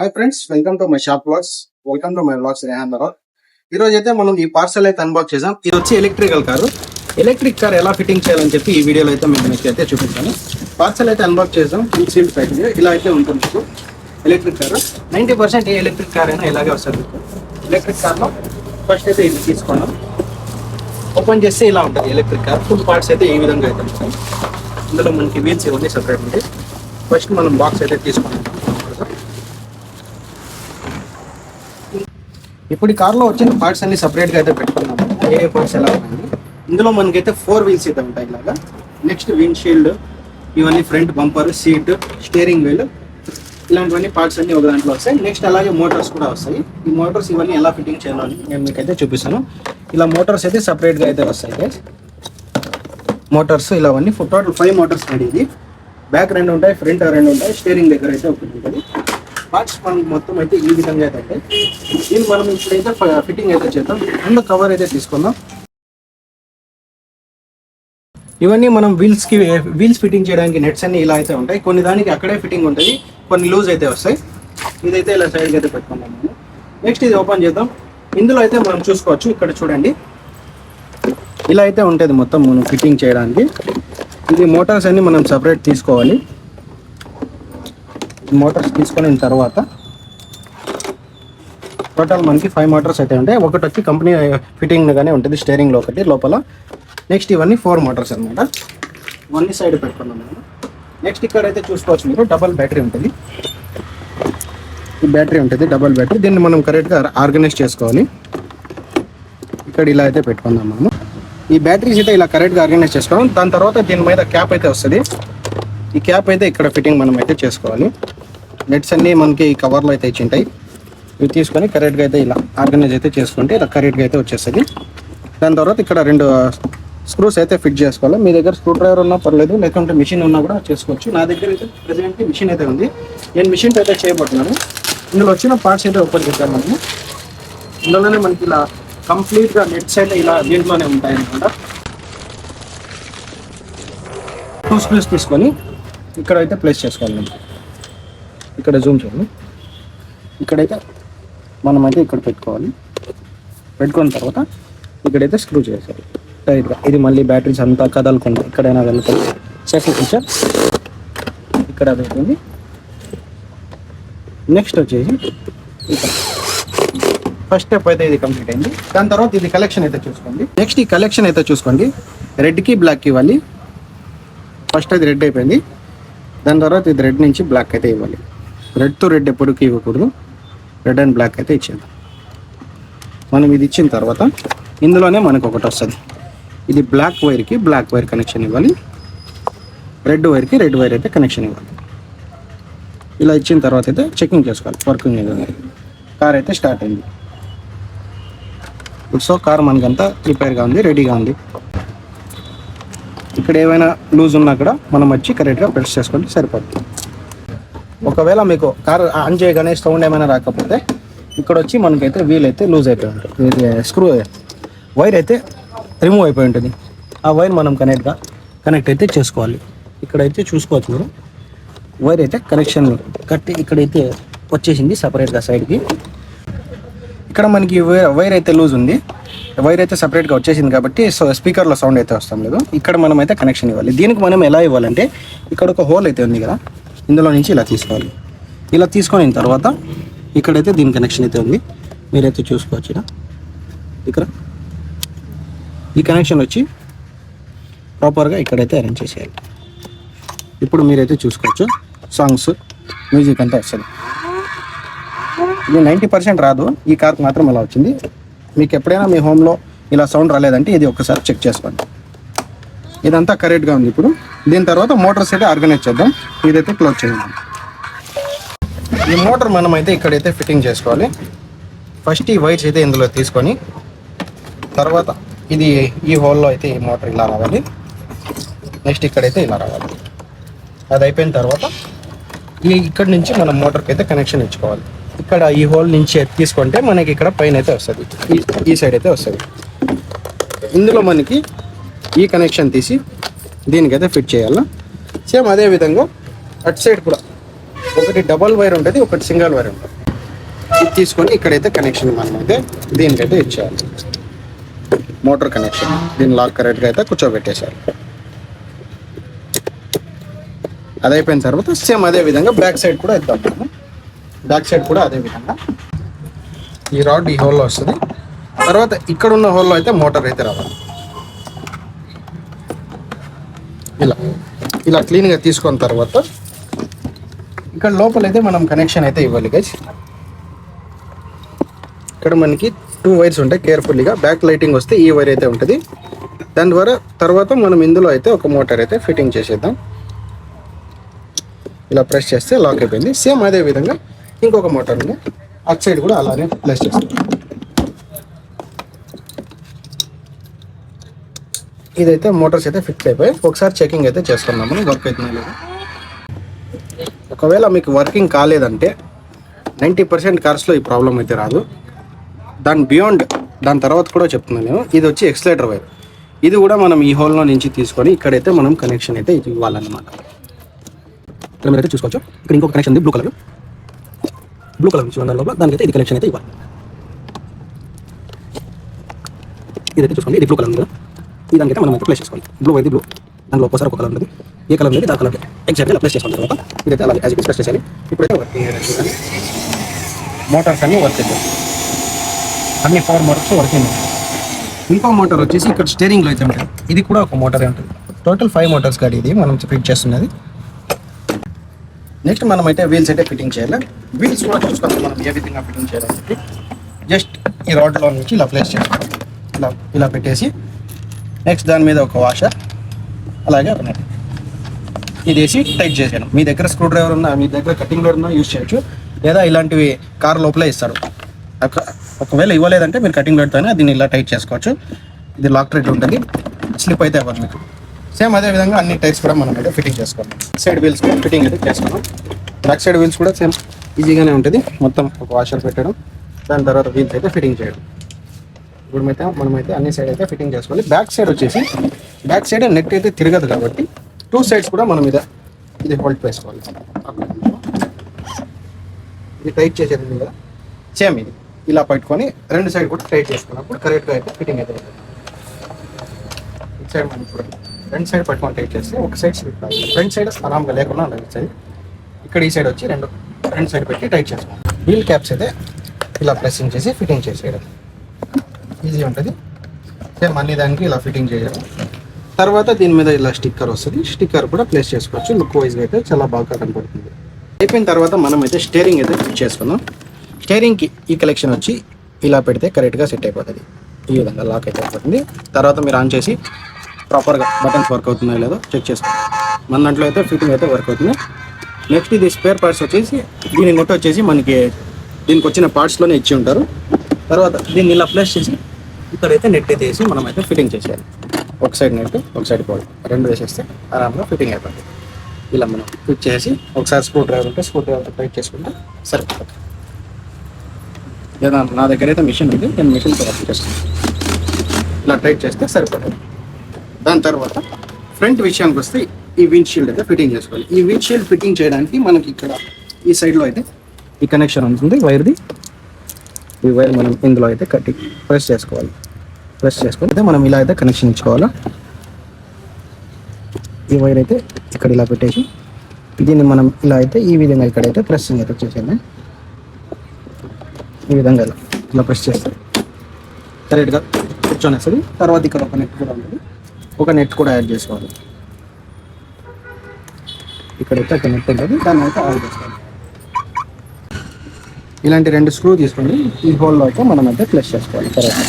Hi friends, welcome to my shop vlogs. Welcome to my vlogs Rehan నరో. ఈ రోజు అయితే మనం ఈ పార్సల్ అయితే అన్బాక్స్ చేసాం. ఇది వచ్చి ఎలక్ట్రికల్ కారు. ఎలక్ట్రిక్ కార్ ఎలా ఫిట్టింగ్ చేయాలని చెప్పి ఈ వీడియోలో అయితే మేము అయితే చూపించాను. పార్సల్ అయితే అన్బాక్స్ చేసాం. ఫుల్ సీల్ ప్యాకింగ్ ఇలా అయితే ఉంటుంది. మీకు ఎలక్ట్రిక్ కారు 90% ఏ ఎలక్ట్రిక్ కార్ అయినా ఇలాగే వస్తుంది. ఎలక్ట్రిక్ కార్లో ఫస్ట్ అయితే ఇది తీసుకున్నాం. ఓపెన్ చేస్తే ఇలా ఉంటుంది ఎలక్ట్రిక్ కార్. ఫుల్ పార్ట్స్ అయితే ఈ విధంగా అయితే ఉంటాయి. ఇందులో మనకి వీల్స్ ఇవన్నీ సపరేట్ ఉంటాయి. ఫస్ట్ మనం బాక్స్ అయితే తీసుకున్నాం. ఇప్పుడు ఈ కార్లో వచ్చిన పార్ట్స్ అన్ని సపరేట్గా అయితే పెట్టుకున్నాము. ఏ పార్ట్స్ ఎలా ఉన్నాయి. ఇందులో మనకైతే 4 వీల్స్ అయితే ఉంటాయి ఇలాగా. నెక్స్ట్ విండ్ షీల్డ్, ఇవన్నీ front bumper, seat, steering wheel, ఇలాంటివన్నీ పార్ట్స్ అన్ని ఒక దాంట్లో వస్తాయి. నెక్స్ట్ అలాగే మోటార్స్ కూడా వస్తాయి. ఈ మోటార్స్ ఇవన్నీ ఎలా ఫిట్టింగ్ చేయాలని నేను మీకైతే చూపిస్తాను. ఇలా మోటార్స్ అయితే సపరేట్గా అయితే వస్తాయి గైస్. మోటార్స్ ఇలా అన్నీ టోటల్ 5 మోటార్స్ రెడీ. ఇది బ్యాక్ 2 ఉంటాయి, ఫ్రంట్ 2 ఉంటాయి, స్టీరింగ్ దగ్గర అయితే ఒకటి ఉంటుంది. పార్ట్స్ మనకి మొత్తం అయితే ఈ విధంగా అయితే ఉంటాయి. దీన్ని మనం ఇప్పుడైతే ఫిట్టింగ్ అయితే చేద్దాం. ముందు కవర్ అయితే తీసుకుందాం. ఇవన్నీ మనం వీల్స్ ఫిట్టింగ్ చేయడానికి నెట్స్ అన్ని ఇలా అయితే ఉంటాయి. కొన్ని దానికి అక్కడే ఫిట్టింగ్ ఉంటుంది, కొన్ని లూజ్ అయితే వస్తాయి. ఇదైతే ఇలా సైడ్కి అయితే పెట్టుకుందాం మనం. నెక్స్ట్ ఇది ఓపెన్ చేద్దాం. ఇందులో అయితే మనం చూసుకోవచ్చు, ఇక్కడ చూడండి ఇలా అయితే ఉంటుంది మొత్తం మనం ఫిట్టింగ్ చేయడానికి. ఇది మోటార్స్ అన్ని మనం సపరేట్ తీసుకోవాలి. మోటార్స్ తీసుకున్న తర్వాత టోటల్ మనకి 5 మోటార్స్ అయితే ఉంటాయి. ఒకటి వచ్చి కంపెనీ ఫిట్టింగ్గానే ఉంటుంది, స్టీరింగ్లో ఒకటి లోపల. నెక్స్ట్ ఇవన్నీ 4 మోటార్స్ అనమాట. ఇవన్నీ సైడ్ పెట్టుకున్నాం మనం. నెక్స్ట్ ఇక్కడ అయితే చూసుకోవచ్చు మీరు, డబల్ బ్యాటరీ ఉంటుంది. ఈ బ్యాటరీ ఉంటుంది, డబల్ బ్యాటరీ. దీన్ని మనం కరెక్ట్గా ఆర్గనైజ్ చేసుకోవాలి. ఇక్కడ ఇలా అయితే పెట్టుకుందాం మనము. ఈ బ్యాటరీస్ అయితే ఇలా కరెక్ట్గా ఆర్గనైజ్ చేసుకోవాలి. దాని తర్వాత దీని మీద క్యాప్ అయితే వస్తుంది. ఈ క్యాప్ అయితే ఇక్కడ ఫిట్టింగ్ మనం అయితే చేసుకోవాలి. నెట్స్ అన్నీ మనకి ఈ కవర్లో అయితే ఇచ్చింటాయి. ఇవి తీసుకొని కరెక్ట్గా అయితే ఇలా ఆర్గనైజ్ అయితే చేసుకుంటే ఇలా కరెక్ట్గా అయితే వచ్చేస్తుంది. దాని తర్వాత ఇక్కడ 2 స్క్రూస్ అయితే ఫిట్ చేసుకోవాలి. మీ దగ్గర స్క్రూ డ్రైవర్ ఉన్నా పర్లేదు, లేకుంటే మిషన్ ఉన్నా కూడా చేసుకోవచ్చు. నా దగ్గర అయితే ప్రెజెంట్లీ మిషన్ అయితే ఉంది. నేను మిషన్ అయితే చేయబోతున్నాను. ఇందులో వచ్చిన పార్ట్స్ అయితే ఓపెన్ చేద్దాం మనము. ఇందులోనే మనకి ఇలా కంప్లీట్గా నెట్స్ అయితే ఇలా దీంట్లోనే ఉంటాయి అన్నమాట. 2 స్క్రూస్ తీసుకొని ఇక్కడ అయితే ప్లేస్ చేసుకోవాలి మనం. ఇక్కడ జూమ్ చేయండి. ఇక్కడైతే మనమైతే ఇక్కడ పెట్టుకోవాలి. పెట్టుకున్న తర్వాత ఇక్కడైతే స్క్రూ చేసేది టైట్గా. ఇది మళ్ళీ బ్యాటరీస్ అంతా కదలకుండా ఎక్కడైనా వెళ్తుంది. సెకండ్ ఫీచర్ ఇక్కడ అవుతుంది. నెక్స్ట్ వచ్చేసి ఇక్కడ ఫస్ట్ స్టెప్ అయితే ఇది కంప్లీట్ అయింది. దాని తర్వాత ఇది కలెక్షన్ అయితే చూసుకోండి. నెక్స్ట్ ఈ కలెక్షన్ అయితే చూసుకోండి. రెడ్కి బ్లాక్కి ఇవ్వాలి. ఫస్ట్ అది రెడ్ అయిపోయింది. దాని తర్వాత ఇది రెడ్ నుంచి బ్లాక్ అయితే ఇవ్వాలి. రెడ్ తో రెడ్ ఎప్పటికీ ఇవ్వకూడదు. రెడ్ అండ్ బ్లాక్ అయితే ఇచ్చేద్దాం. మనం ఇది ఇచ్చిన తర్వాత ఇందులోనే మనకు ఒకటి వస్తుంది. ఇది బ్లాక్ వైర్కి బ్లాక్ వైర్ కనెక్షన్ ఇవ్వాలి. రెడ్ వైర్కి రెడ్ వైర్ అయితే కనెక్షన్ ఇవ్వాలి. ఇలా ఇచ్చిన తర్వాత అయితే చెకింగ్ చేసుకోవాలి వర్కింగ్ ఏదైనా. కార్ అయితే స్టార్ట్ అయింది. సో కార్ మనకంతా ప్రిపేర్గా ఉంది, రెడీగా ఉంది. ఇక్కడ ఏమైనా లూజ్ ఉన్నా కూడా మనం వచ్చి కరెక్ట్గా ప్రెస్ చేసుకుంటే సరిపోతుంది. ఒకవేళ మీకు కార్ ఆన్ చేయగానే సౌండ్ ఏమైనా రాకపోతే ఇక్కడ వచ్చి మనకైతే వీల్ అయితే లూజ్ అయిపోయి ఉంటుంది. ఇది స్క్రూ వైర్ అయితే రిమూవ్ అయిపోయి ఉంటుంది. ఆ వైర్ మనం కనెక్ట్ అయితే చేసుకోవాలి. ఇక్కడైతే చూసుకోవచ్చు మీరు, వైర్ అయితే కనెక్షన్ కట్టి ఇక్కడైతే వచ్చేసింది సపరేట్గా సైడ్కి. ఇక్కడ మనకి వైర్ అయితే లూజ్ ఉంది. వైర్ అయితే సపరేట్గా వచ్చేసింది కాబట్టి స్పీకర్లో సౌండ్ అయితే వస్తాం లేదు. ఇక్కడ మనం అయితే కనెక్షన్ ఇవ్వాలి. దీనికి మనం ఎలా ఇవ్వాలంటే ఇక్కడ ఒక హోల్ అయితే ఉంది కదా, ఇందులో నుంచి ఇలా తీసుకోవాలి. ఇలా తీసుకున్న తర్వాత ఇక్కడైతే దీని కనెక్షన్ అయితే ఉంది. మీరైతే చూసుకోవచ్చు. ఇక్కడ ఈ కనెక్షన్ వచ్చి ప్రాపర్గా ఇక్కడైతే అరేంజ్ చేసేయాలి. ఇప్పుడు మీరైతే చూసుకోవచ్చు, సాంగ్స్ మ్యూజిక్ అంతా వస్తుంది. ఇది 90% రాదు. ఈ కార్కి మాత్రం ఇలా వచ్చింది. మీకు ఎప్పుడైనా మీ హోమ్లో ఇలా సౌండ్ రాలేదంటే ఇది ఒకసారి చెక్ చేసుకోండి. ఇదంతా కరెక్ట్గా ఉంది. ఇప్పుడు దీని తర్వాత మోటార్స్ అయితే ఆర్గనైజ్ చేద్దాం. ఇదైతే క్లోజ్ చేద్దాం. ఈ మోటార్ మనం అయితే ఇక్కడైతే ఫిట్టింగ్ చేసుకోవాలి. ఫస్ట్ ఈ వైర్స్ అయితే ఇందులో తీసుకొని తర్వాత ఇది ఈ హోల్లో అయితే ఈ మోటార్ ఇలా రావాలి. నెక్స్ట్ ఇక్కడైతే ఇలా రావాలి. అది అయిపోయిన తర్వాత ఇక్కడి నుంచి మనం మోటార్కి అయితే కనెక్షన్ ఇచ్చుకోవాలి. ఇక్కడ ఈ హోల్ నుంచి తీసుకుంటే మనకి ఇక్కడ పైన అయితే వస్తుంది, ఈ సైడ్ అయితే వస్తుంది. ఇందులో మనకి ఈ కనెక్షన్ తీసి దీనికైతే ఫిట్ చేయాలి. సేమ్ అదే విధంగా అటు సైడ్ కూడా ఒకటి డబల్ వైర్ ఉంటుంది, ఒకటి సింగిల్ వైర్ ఉంటుంది. ఇది తీసుకొని ఇక్కడైతే కనెక్షన్ మనం అయితే దీనికైతే ఇచ్చేయాలి. మోటార్ కనెక్షన్ దీని లాక్ కరెక్ట్గా అయితే కూర్చోబెట్టేసారు. అది అయిపోయిన తర్వాత సేమ్ అదే విధంగా బ్యాక్ సైడ్ కూడా ఇద్దాం. మనం బ్యాక్ సైడ్ కూడా అదే విధంగా ఈ రాడ్ ఈ హోల్లో వస్తుంది. తర్వాత ఇక్కడ ఉన్న హోల్లో అయితే మోటార్ అయితే రావాలి. ఇలా ఇలా క్లీన్గా తీసుకున్న తర్వాత ఇక్కడ లోపలైతే మనం కనెక్షన్ అయితే ఇవ్వాలి గైస్. ఇక్కడ మనకి 2 వైర్స్ ఉంటాయి. కేర్ఫుల్లీగా బ్యాక్ లైటింగ్ వస్తే ఈ వైర్ అయితే ఉంటుంది. దాని ద్వారా తర్వాత మనం ఇందులో అయితే ఒక మోటార్ అయితే ఫిట్టింగ్ చేసేద్దాం. ఇలా ప్రెస్ చేస్తే లాక్ అయిపోయింది. సేమ్ అదే విధంగా ఇంకొక మోటార్ ఉంది, అటు సైడ్ కూడా అలానే ప్లేస్ చేస్తాం. ఇదైతే మోటార్స్ అయితే ఫిక్స్ అయిపోయి ఒకసారి చెకింగ్ అయితే చేసుకున్నాం మనం, వర్క్ అవుతున్నాయి లేదు. ఒకవేళ మీకు వర్కింగ్ కాలేదంటే 90% కార్స్లో ఈ ప్రాబ్లం అయితే రాదు. దాని బియాండ్ దాని తర్వాత కూడా చెప్తున్నాను నేను. ఇది వచ్చి ఎక్స్లేటర్ వైర్. ఇది కూడా మనం ఈ హోల్లో నుంచి తీసుకొని ఇక్కడైతే మనం కనెక్షన్ అయితే ఇవ్వాలన్నమాట. ఇక్కడ మీరైతే చూసుకోవచ్చు. ఇక్కడ ఇంకొక కనెక్షన్ ఉంది, బ్లూ కలర్ లోపల దానికైతే ఇది కనెక్షన్ అయితే ఇవ్వాలి. ఇదైతే చూసుకోండి, ఇది బ్లూ కలర్ ఉంది కదా, ఈ దానికైతే మనం అయితే ప్లేస్ చేసుకోవాలి. బ్లూ అయితే బ్లూ, దాంట్లో ఒక్కోసారి ఒక కలర్ ఉంటుంది, ఏ కలర్ ఉంది దాని కలర్ ఎగ్జాక్ట్గా ప్లేస్ చేసుకున్న తర్వాత ఇదైతే అలాగే యాజ్ ఇట్ ప్రెస్ చేయాలి. ఇప్పుడైతే వర్కింగ్ మోటార్స్ అన్నీ వర్క్ అవుతాయి, అన్ని 4 మోటార్స్ వర్కింగ్. ఇంకో మోటార్ వచ్చేసి ఇక్కడ స్టీరింగ్లో అయితే ఉంటుంది. ఇది కూడా ఒక మోటారే ఉంటుంది. టోటల్ 5 మోటార్స్ గాడి ఇది మనం ఫిట్ చేస్తున్నది. నెక్స్ట్ మనం అయితే వీల్స్ అయితే ఫిట్టింగ్ చేయాలి. వీల్స్ కూడా చూసుకుంటాం మనం ఏ విధంగా ఫిట్టింగ్ చేయాలని. జస్ట్ ఈ రాడ్లో నుంచి ఇలా ప్లేస్ చేసుకోవాలి, ఇలా పెట్టేసి నెక్స్ట్ దాని మీద ఒక వాషర్, అలాగే ఒక నెట్ ఇది వేసి టైట్ చేసాను. మీ దగ్గర స్క్రూ డ్రైవర్ ఉన్నా, మీ దగ్గర కటింగ్ బ్లేడ్ ఉన్నా యూజ్ చేయొచ్చు, లేదా ఇలాంటివి కార్ లోపలే ఇస్తారు. ఒకవేళ ఇవ్వలేదంటే మీరు కటింగ్ బ్లేడ్తోనే దీన్ని ఇలా టైట్ చేసుకోవచ్చు. ఇది లాక్ రేట్ ఉంటుంది, స్లిప్ అయితే అవ్వదు మీకు. సేమ్ అదే విధంగా అన్ని టైర్స్ కూడా మనం అయితే ఫిట్టింగ్ చేసుకోవాలి. సైడ్ వీల్స్ కూడా ఫిట్టింగ్ అయితే చేసుకున్నాం. బ్యాక్ సైడ్ వీల్స్ కూడా సేమ్ ఈజీగానే ఉంటుంది. మొత్తం ఒక వాషర్ పెట్టడం, దాని తర్వాత వీల్స్ అయితే ఫిట్టింగ్ చేయడం. ఇప్పుడు మనమైతే అన్ని సైడ్ అయితే ఫిట్టింగ్ చేసుకోవాలి. బ్యాక్ సైడ్ వచ్చేసి బ్యాక్ సైడ్ నెట్ అయితే తిరగదు కాబట్టి 2 సైడ్స్ కూడా మనం ఇది హోల్డ్ చేసుకోవాలి. ఇది టైట్ చేసేది ఉంది కదా, సేమ్ ఇది ఇలా పట్టుకొని 2 సైడ్ కూడా టైట్ చేసుకున్నప్పుడు కరెక్ట్గా అయితే ఫిట్టింగ్ అయితే ఉంటుంది. ఇటు సైడ్ మనం ఇప్పుడు 2 సైడ్ పట్టుకొని టైట్ చేస్తే ఒక సైడ్ స్లిప్ అవుతుంది. ఫ్రంట్ సైడ్ ఆరాంగా లేకుండా రైట్ సైడ్ ఇక్కడ ఈ సైడ్ వచ్చి రెండు సైడ్ పెట్టి టైట్ చేసుకోవాలి. వీల్ క్యాప్స్ అయితే ఇలా ప్రెస్సింగ్ చేసి ఫిట్టింగ్ చేసేయడం ఈజీ ఉంటుంది. సేమ్ అన్ని దానికి ఇలా ఫిట్టింగ్ చేయాలి. తర్వాత దీని మీద ఇలా స్టిక్కర్ వస్తుంది, స్టిక్కర్ కూడా ప్లేస్ చేసుకోవచ్చు. లుక్ వైజ్గా అయితే చాలా బాగా కనపడుతుంది. అయిపోయిన తర్వాత మనం అయితే స్టీరింగ్ అయితే ఫిట్ చేసుకుందాం. స్టీరింగ్కి ఈ కలెక్షన్ వచ్చి ఇలా పెడితే కరెక్ట్గా సెట్ అయిపోతుంది. ఈ విధంగా లాక్ అయితే అయిపోతుంది. తర్వాత మీరు ఆన్ చేసి ప్రాపర్గా బటన్స్ వర్క్ అవుతున్నాయో లేదో చెక్ చేసుకోండి. మన దాంట్లో అయితే ఫిట్టింగ్ అయితే వర్క్ అవుతుంది. నెక్స్ట్ ఇది స్పేర్ పార్ట్స్ వచ్చేసి దీని నొట్ వచ్చేసి మనకి దీనికి వచ్చిన పార్ట్స్లోనే ఇచ్చి ఉంటారు. తర్వాత దీన్ని ఇలా ప్లేస్ చేసి ఇక్కడైతే నెట్ అయితే వేసి మనం అయితే ఫిట్టింగ్ చేసేయాలి. ఒక సైడ్ నెట్, ఒక సైడ్ పోల్, 2 వేసేస్తే ఆరాంగా ఫిట్టింగ్ అయిపోతుంది. ఇలా మనం ఫిట్ చేసి ఒకసారి స్క్రూ డ్రైవర్ ఉంటే స్క్రూ డ్రైవర్తో టైట్ చేసుకుంటే సరిపోతుంది. లేదా నా దగ్గర అయితే మిషన్ ఉంది, నేను మిషన్తో వర్క్ చేస్తాను. ఇలా టైట్ చేస్తే సరిపోతుంది. దాని తర్వాత ఫ్రంట్ విషయానికి వస్తే ఈ విండ్షీల్డ్ అయితే ఫిట్టింగ్ చేసుకోవాలి. ఈ విండ్షీల్డ్ ఫిట్టింగ్ చేయడానికి మనకి ఇక్కడ ఈ సైడ్లో అయితే ఈ కనెక్షన్ ఉంటుంది వైర్ది. ఈ వైర్ మనం ఇందులో అయితే ప్రెస్ చేసుకోవాలి. ప్రెస్ చేసుకొని అయితే మనం ఇలా అయితే కనెక్షన్ ఇచ్చుకోవాలి. ఈ వైర్ అయితే ఇక్కడ ఇలా పెట్టేసి దీన్ని మనం ఇలా అయితే ఈ విధంగా ఇక్కడైతే ప్రెస్సింగ్ అయితే చేసేది. ఈ విధంగా ఇలా ప్రెస్ చేస్తే కరెక్ట్గా కూర్చొని వస్తుంది. తర్వాత ఇక్కడ ఒక నెట్ కూడా ఉంటుంది, ఒక నెట్ కూడా యాడ్ చేసుకోవాలి. ఇక్కడైతే ఒక నెట్ ఉంటుంది, దాన్ని అయితే యాడ్ చేసుకోవాలి. ఇలాంటి 2 స్క్రూ తీసుకొని ఈ హోల్లో అయితే మనం అయితే ప్లస్ చేసుకోవాలి. తర్వాత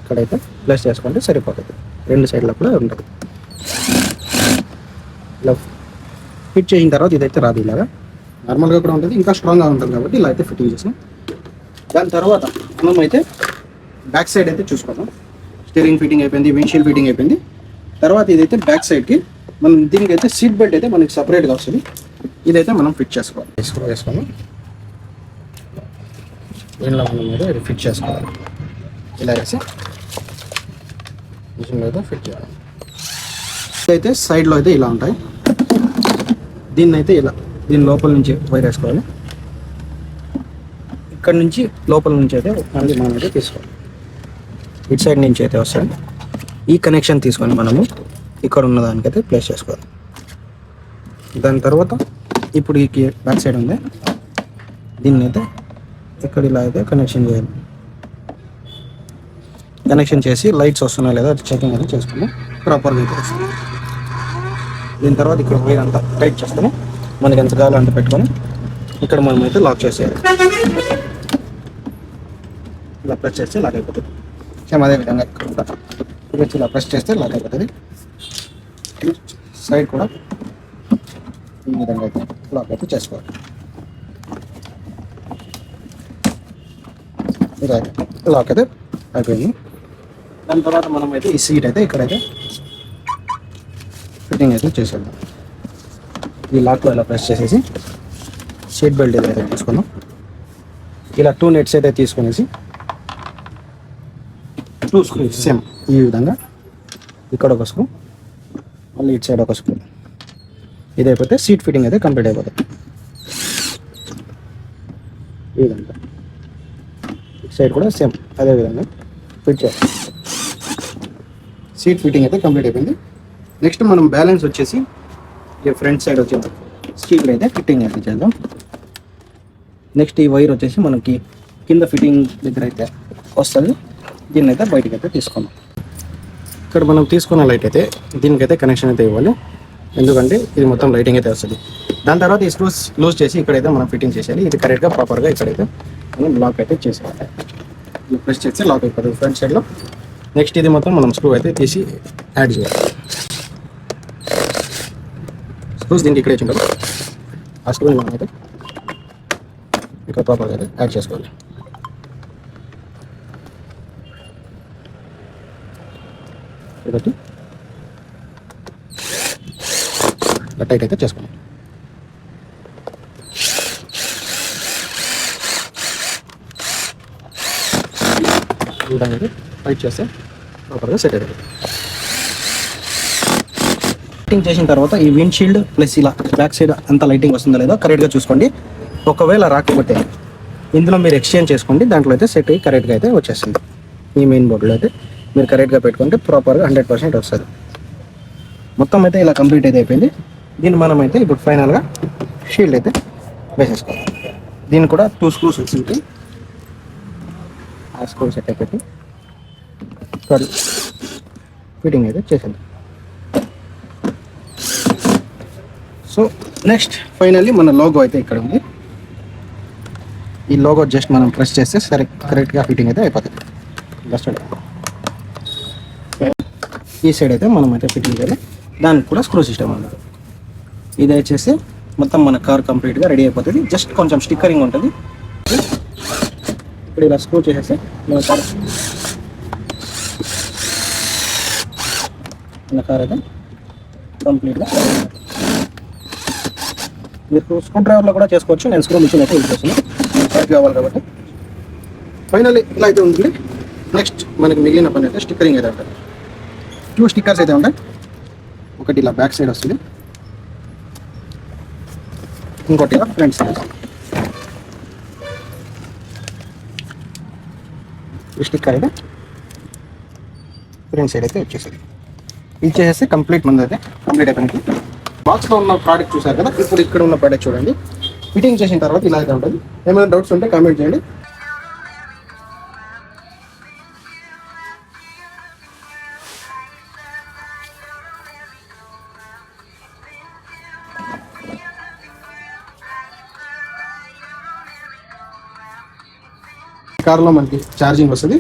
ఇక్కడైతే ప్లస్ చేసుకుంటే సరిపోతుంది. 2 సైడ్లో కూడా ఉంటుంది. ఇలా ఫిట్ చేసిన తర్వాత ఇదైతే రాదు, ఇలాగా నార్మల్గా కూడా ఉంటుంది, ఇంకా స్ట్రాంగ్గా ఉంటుంది కాబట్టి ఇలా అయితే ఫిట్టింగ్ చేసాం. దాని తర్వాత మనం అయితే బ్యాక్ సైడ్ అయితే చూసుకుందాం. స్టీరింగ్ ఫిట్టింగ్ అయిపోయింది, విండ్షీల్డ్ ఫిట్టింగ్ అయిపోయింది. తర్వాత ఇదైతే బ్యాక్ సైడ్కి మనం దీనికైతే సీట్ బెల్ట్ అయితే మనకి సపరేట్గా వస్తుంది. ఇదైతే మనం ఫిట్ చేసుకోవాలి. స్క్రూ వేసుకొని దీనిలో మనం మీద ఫిట్ చేసుకోవాలి. ఇలా వేసి మిషన్లో అయితే ఫిట్ చేయాలి. ఇదైతే సైడ్లో అయితే ఇలా ఉంటాయి. దీన్ని అయితే ఇలా దీని లోపల నుంచి వైర్ వేసుకోవాలి. ఇక్కడ నుంచి లోపల నుంచి అయితే మళ్ళీ మనం అయితే తీసుకోవాలి. ఇటు సైడ్ నుంచి అయితే వస్తుంది. ఈ కనెక్షన్ తీసుకొని మనము ఇక్కడ ఉన్న దానికైతే ప్లేస్ చేసుకోవాలి. దాని తర్వాత ఇప్పుడు ఈ బ్యాక్ సైడ్ ఉంది, దీన్ని అయితే ఇక్కడ ఇలా అయితే కనెక్షన్ చేయాలి. కనెక్షన్ చేసి లైట్స్ వస్తున్నాయి లేదా చెకింగ్ అయితే చేసుకుని ప్రాపర్గా అయితే వస్తుంది. దీని తర్వాత ఇక్కడ వైర్ అంతా టైట్ చేసుకొని మనకి ఎంత కావాలో అంత పెట్టుకొని ఇక్కడ మనం అయితే లాక్ చేసేయాలి. ఇలా ప్రెస్ చేస్తే లాక్ అయిపోతుంది. సేమ్ అదే విధంగా ఇక్కడ వచ్చి ఇలా ప్రెస్ చేస్తే లాక్ అయిపోతుంది. సైడ్ కూడా ఈ విధంగా అయితే లాక్ అయితే చేసుకోవాలి. ఇలా లాక్ అయితే అయిపోయింది. దాని తర్వాత మనం అయితే ఈ సీట్ అయితే ఇక్కడైతే ఫిట్టింగ్ అయితే చేసేద్దాం. ఈ లాక్లో ఇలా ప్రెస్ చేసేసి సీట్ బెల్ట్ అయితే తీసుకున్నాం. ఇలా 2 నెట్స్ అయితే తీసుకునేసి 2 స్క్రూస్ సేమ్ ఈ విధంగా ఇక్కడ ఒక స్క్రూ, మళ్ళీ ఇటు సైడ్ ఒక స్క్రూ. ఇది అయిపోతే సీట్ ఫిట్టింగ్ అయితే కంప్లీట్ అయిపోతుంది. ఈ విధంగా ఇటు సైడ్ కూడా సేమ్ అదే విధంగా ఫిట్ చేయాలి. సీట్ ఫిట్టింగ్ అయితే కంప్లీట్ అయిపోయింది. నెక్స్ట్ మనం బ్యాలెన్స్ వచ్చేసి ఈ ఫ్రంట్ సైడ్ వచ్చే స్టీల్ అయితే ఫిట్టింగ్ అయితే చేద్దాం. నెక్స్ట్ ఈ వైర్ వచ్చేసి మనకి కింద ఫిట్టింగ్ దగ్గర అయితే వస్తుంది. దీన్ని అయితే బయటకు అయితే తీసుకున్నాం. ఇక్కడ మనం తీసుకున్న లైట్ అయితే దీనికైతే కనెక్షన్ అయితే ఇవ్వాలి, ఎందుకంటే ఇది మొత్తం లైటింగ్ అయితే వస్తుంది. దాని తర్వాత ఈ స్క్రూస్ లూజ్ చేసి ఇక్కడైతే మనం ఫిట్టింగ్ చేసేయాలి. ఇది కరెక్ట్గా ప్రాపర్గా ఇక్కడైతే మనం లాక్ అయితే చేసేయాలి. ప్రెస్ చేస్తే లాక్ అయిపోతుంది ఫ్రంట్ సైడ్లో. నెక్స్ట్ ఇది మొత్తం మనం స్క్రూ అయితే తీసి యాడ్ చేయాలి. స్క్రూస్ దీనికి ఇక్కడే ఉంటాం. ఆ స్క్రూని మనం అయితే ఇక్కడ ప్రాపర్గా అయితే యాడ్ చేసుకోవాలి. కాబట్టి టైట్ అయితే చేసుకోండి. ఈ విధంగా అయితే టైట్ చేస్తే ప్రాపర్గా సెట్ అవుతుంది. ఫిట్టింగ్ చేసిన తర్వాత ఈ విండ్షీల్డ్ ప్లస్ ఇలా బ్యాక్ సైడ్ అంత లైటింగ్ వస్తుందో లేదో కరెక్ట్గా చూసుకోండి. ఒకవేళ రాకపోతే ఇందులో మీరు ఎక్స్చేంజ్ చేసుకోండి, దాంట్లో అయితే సెట్ అయ్యి కరెక్ట్గా అయితే వచ్చేస్తుంది. ఈ మెయిన్ బోర్డులో అయితే మీరు కరెక్ట్గా పెట్టుకుంటే ప్రాపర్గా 100% వస్తుంది. మొత్తం అయితే ఇలా కంప్లీట్ అయితే అయిపోయింది. దీన్ని మనం అయితే ఇప్పుడు ఫైనల్గా షీల్డ్ అయితే వేసేసుకోవాలి. దీన్ని కూడా 2 స్క్రూస్ వచ్చింది. ఆ స్క్రూ సెట్ అయిపోయి ఫిట్టింగ్ అయితే చేసేది. సో నెక్స్ట్ ఫైనల్లీ మన లోగో అయితే ఇక్కడ ఉంది. ఈ లోగో జస్ట్ మనం ప్రెస్ చేస్తే సరే కరెక్ట్గా ఫిట్టింగ్ అయితే అయిపోతుంది. జస్ట్ ఈ సైడ్ అయితే మనం అయితే ఫిట్టింగ్ చేయాలి. దానికి కూడా స్క్రూ సిస్టమ్ ఉంది. ఇది వచ్చేసి మొత్తం మన కార్ కంప్లీట్గా రెడీ అయిపోతుంది. జస్ట్ కొంచెం స్టిక్కరింగ్ ఉంటుంది. ఇప్పుడు ఇలా స్క్రూ చేసేస్తే మన కార్ అయితే కంప్లీట్గా మీరు స్క్రూ డ్రైవర్లో కూడా చేసుకోవచ్చు. నేను స్క్రూ మిషన్ అయితే యూజ్ చేస్తున్నాను, కరెక్ట్ కావాలి కాబట్టి. ఫైనల్లీ ఇలా అయితే ఉంటుంది. నెక్స్ట్ మనకి మిగిలిన పని అయితే స్టిక్కరింగ్ అయితే ఉంటుంది. 2 స్టిక్కర్స్ అయితే ఉంటాయి. ఒకటి ఇలా బ్యాక్ సైడ్ వస్తుంది, ఇంకోటి ఇలా ఫ్రంట్ సైడ్. ఈ స్టిక్కర్ అయితే ఫ్రంట్ సైడ్ అయితే వచ్చేసింది. ఇది చేసేస్తే కంప్లీట్ మంది అయితే కంప్లీట్ అయిపోయింది. బాక్స్లో ఉన్న ప్రోడక్ట్ చూసారు కదా, ఇప్పుడు ఇక్కడ ఉన్న ప్రోడక్ట్ చూడండి. ఫిట్టింగ్ చేసిన తర్వాత ఇలా అయితే ఉంటుంది. ఏమైనా డౌట్స్ ఉంటే కామెంట్ చేయండి. కార్లో మనకి ఛార్జింగ్ వస్తుంది,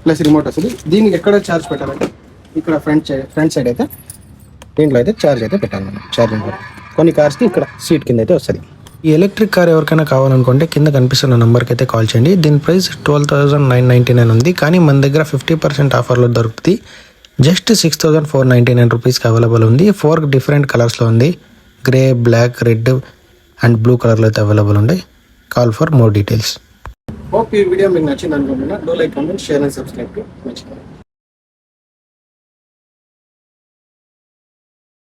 ప్లస్ రిమోట్ వస్తుంది. దీనికి ఎక్కడ ఛార్జ్ పెట్టాలంటే ఇక్కడ ఫ్రంట్ సైడ్ అయితే దీంట్లో అయితే ఛార్జ్ అయితే పెట్టాలి మనం. ఛార్జింగ్ కొన్ని కార్స్కి ఇక్కడ సీట్ కింద అయితే వస్తుంది. ఈ ఎలక్ట్రిక్ కార్ ఎవరికైనా కావాలనుకుంటే కింద కనిపిస్తున్న నెంబర్కి అయితే కాల్ చేయండి. దీని ప్రైస్ 12,999 ఉంది, కానీ మన దగ్గర 50% ఆఫర్లో దొరుకుతుంది. జస్ట్ 6,499 రూపీస్కి అవైలబుల్ ఉంది. 4 డిఫరెంట్ కలర్స్లో ఉంది. Grey, black, red and blue కలర్లో అయితే అవైలబుల్ ఉంది. Call for more details. Hope ఈ వీడియో మీకు నచ్చింది అనుకుంటున్నా. Do like, comment, share and subscribe to my channel.